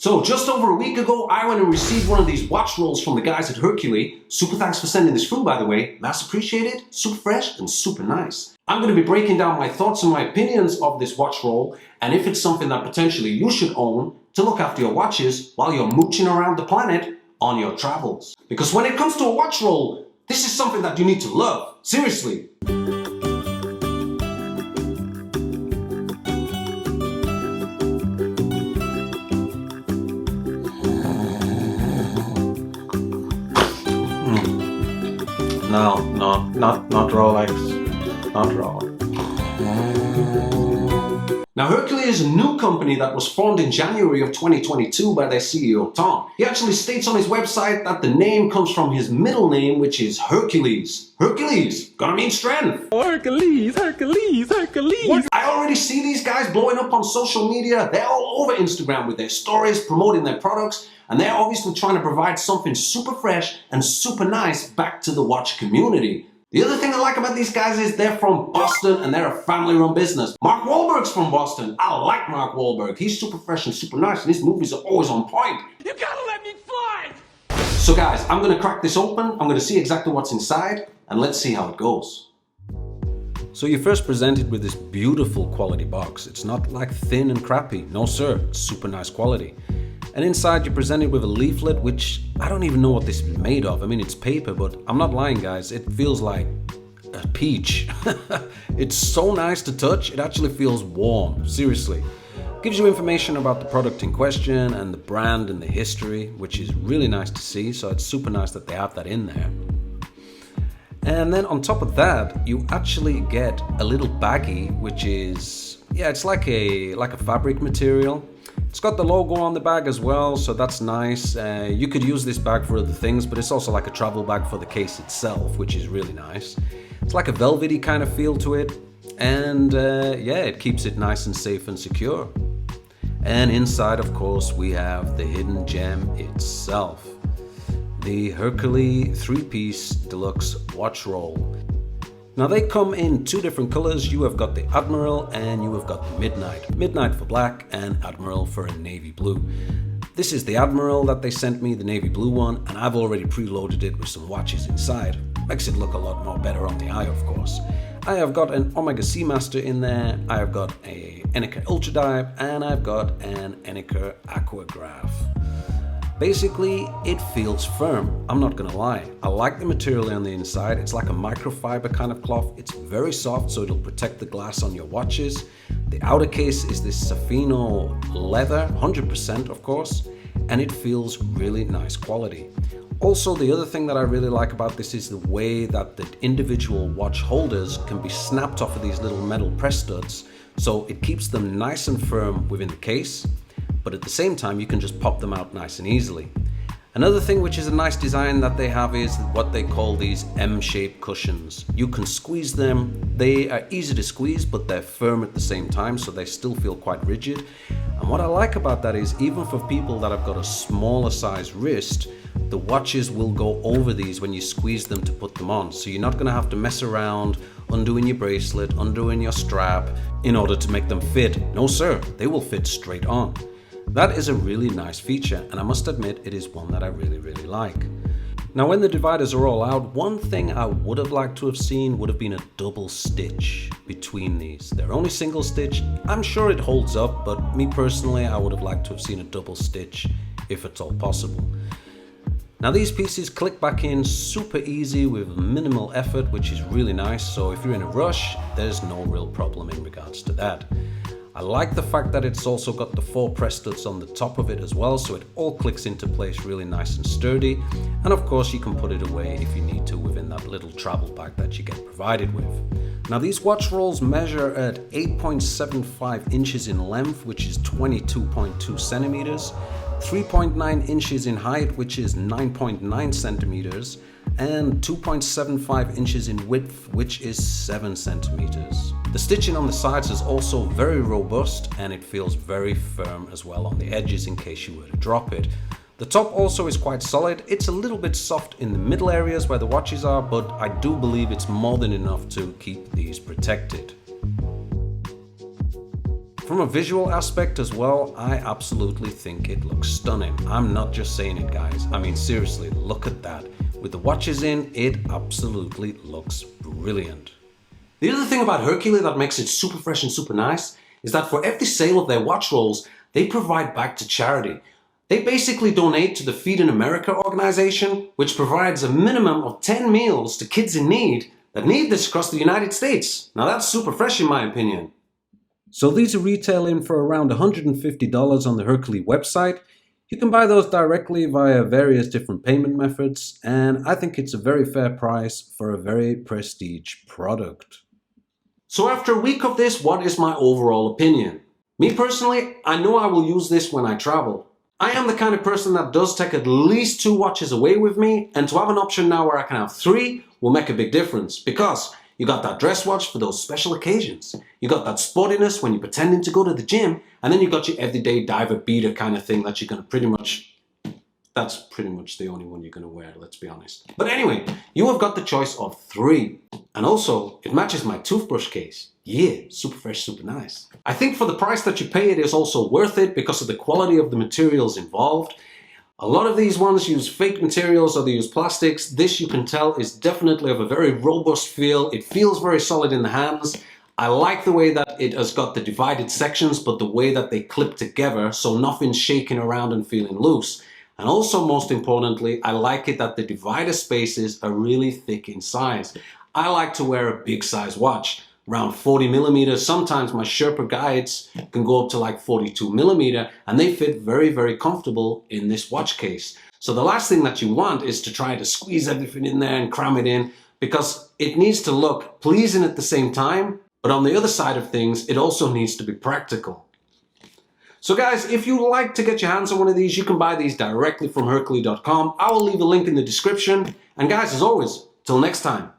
So just over a week ago, I went and received one of these watch rolls from the guys at Hercalley. Super thanks for sending this through, by the way. Mass appreciated, super fresh, and super nice. I'm going to be breaking down my thoughts and my opinions of this watch roll, and if it's something that potentially you should own to look after your watches while you're mooching around the planet on your travels. Because when it comes to a watch roll, this is something that you need to love. Seriously. No, not Rolex. Not Rolex. Now, Hercalley is a new company that was formed in January of 2022 by their CEO, Tom. He actually states on his website that the name comes from his middle name, which is Hercules. Hercules, gonna mean strength. Hercules, Hercules, Hercules. What? I already see these guys blowing up on social media. They're all over Instagram with their stories, promoting their products, and they're obviously trying to provide something super fresh and super nice back to the watch community. The other thing I like about these guys is they're from Boston and they're a family-run business. Mark Wahlberg's from Boston. I like Mark Wahlberg. He's super fresh and super nice, and his movies are always on point. You gotta let me fly! So guys, I'm gonna crack this open. I'm gonna see exactly what's inside, and let's see how it goes. So you're first presented with this beautiful quality box. It's not like thin and crappy. No sir, it's super nice quality. And inside you're presented with a leaflet, which I don't even know what this is made of. I mean, it's paper, but I'm not lying, guys. It feels like a peach. It's so nice to touch. It actually feels warm, seriously. Gives you information about the product in question and the brand and the history, which is really nice to see. So it's super nice that they have that in there. And then on top of that, you actually get a little baggie, which is, yeah, it's like a fabric material. It's got the logo on the bag as well, so that's nice. You could use this bag for other things, but it's also like a travel bag for the case itself, which is really nice. It's like a velvety kind of feel to it, and yeah, it keeps it nice and safe and secure. And inside, of course, we have the hidden gem itself. The Hercalley 3-piece deluxe watch roll. Now they come in two different colors. You have got the Admiral and you have got the Midnight. Midnight for black and Admiral for a navy blue. This is the Admiral that they sent me, the navy blue one, and I've already preloaded it with some watches inside. Makes it look a lot more better on the eye, of course. I have got an Omega Seamaster in there, I have got a Enica Ultra Dive, and I've got an Enica Aquagraph. Basically, it feels firm, I'm not gonna lie. I like the material on the inside. It's like a microfiber kind of cloth. It's very soft, so it'll protect the glass on your watches. The outer case is this Saffiano leather, 100% of course, and it feels really nice quality. Also, the other thing that I really like about this is the way that the individual watch holders can be snapped off of these little metal press studs, so it keeps them nice and firm within the case. But at the same time, you can just pop them out nice and easily. Another thing which is a nice design that they have is what they call these M-shaped cushions. You can squeeze them. They are easy to squeeze, but they're firm at the same time, so they still feel quite rigid. And what I like about that is even for people that have got a smaller size wrist, the watches will go over these when you squeeze them to put them on. So you're not gonna have to mess around undoing your bracelet, undoing your strap in order to make them fit. No sir, they will fit straight on. That is a really nice feature, and I must admit it is one that I really like. Now when the dividers are all out, one thing I would have liked to have seen would have been a double stitch between these. They're only single stitch. I'm sure it holds up, but me personally, I would have liked to have seen a double stitch if it's all possible. Now these pieces click back in super easy with minimal effort, which is really nice. So if you're in a rush, there's no real problem in regards to that. I like the fact that it's also got the 4 press studs on the top of it as well, so it all clicks into place really nice and sturdy. And of course you can put it away if you need to within that little travel bag that you get provided with. Now these watch rolls measure at 8.75 inches in length, which is 22.2 centimeters, 3.9 inches in height, which is 9.9 centimeters, and 2.75 inches in width, which is 7 centimeters. The stitching on the sides is also very robust, and it feels very firm as well on the edges in case you were to drop it. The top also is quite solid. It's a little bit soft in the middle areas where the watches are, but I do believe it's more than enough to keep these protected. from a visual aspect as well, I absolutely think it looks stunning. I'm not just saying it, guys. I mean, seriously, look at that. With the watches in, it absolutely looks brilliant. The other thing about Hercalley that makes it super fresh and super nice is that for every sale of their watch rolls, they provide back to charity. They basically donate to the Feed in America organization, which provides a minimum of 10 meals to kids in need that need this across the United States. Now that's super fresh in my opinion. So these are retailing for around $150 on the Hercalley website. You can buy those directly via various different payment methods, and I think it's a very fair price for a very prestige product. So after a week of this, what is my overall opinion? Me personally, I know I will use this when I travel. I am the kind of person that does take at least 2 watches away with me, and to have an option now where I can have 3 will make a big difference, because you got that dress watch for those special occasions. You got that sportiness when you're pretending to go to the gym, and then you got your everyday diver beater kind of thing that you're going to that's pretty much the only one you're going to wear, let's be honest. But anyway, you have got the choice of 3. And also, it matches my toothbrush case. Yeah, super fresh, super nice. I think for the price that you pay, it is also worth it because of the quality of the materials involved. A lot of these ones use fake materials or they use plastics. This, you can tell, is definitely of a very robust feel. It feels very solid in the hands. I like the way that it has got the divided sections, but the way that they clip together, so nothing's shaking around and feeling loose. And also, most importantly, I like it that the divider spaces are really thick in size. I like to wear a big size watch, around 40 millimeters. Sometimes my Sherpa guides can go up to like 42 millimeter, and they fit very, very comfortable in this watch case. So the last thing that you want is to try to squeeze everything in there and cram it in, because it needs to look pleasing at the same time, but on the other side of things, it also needs to be practical. So guys, if you like to get your hands on one of these, you can buy these directly from Hercalley.com. I will leave a link in the description. And guys, as always, till next time.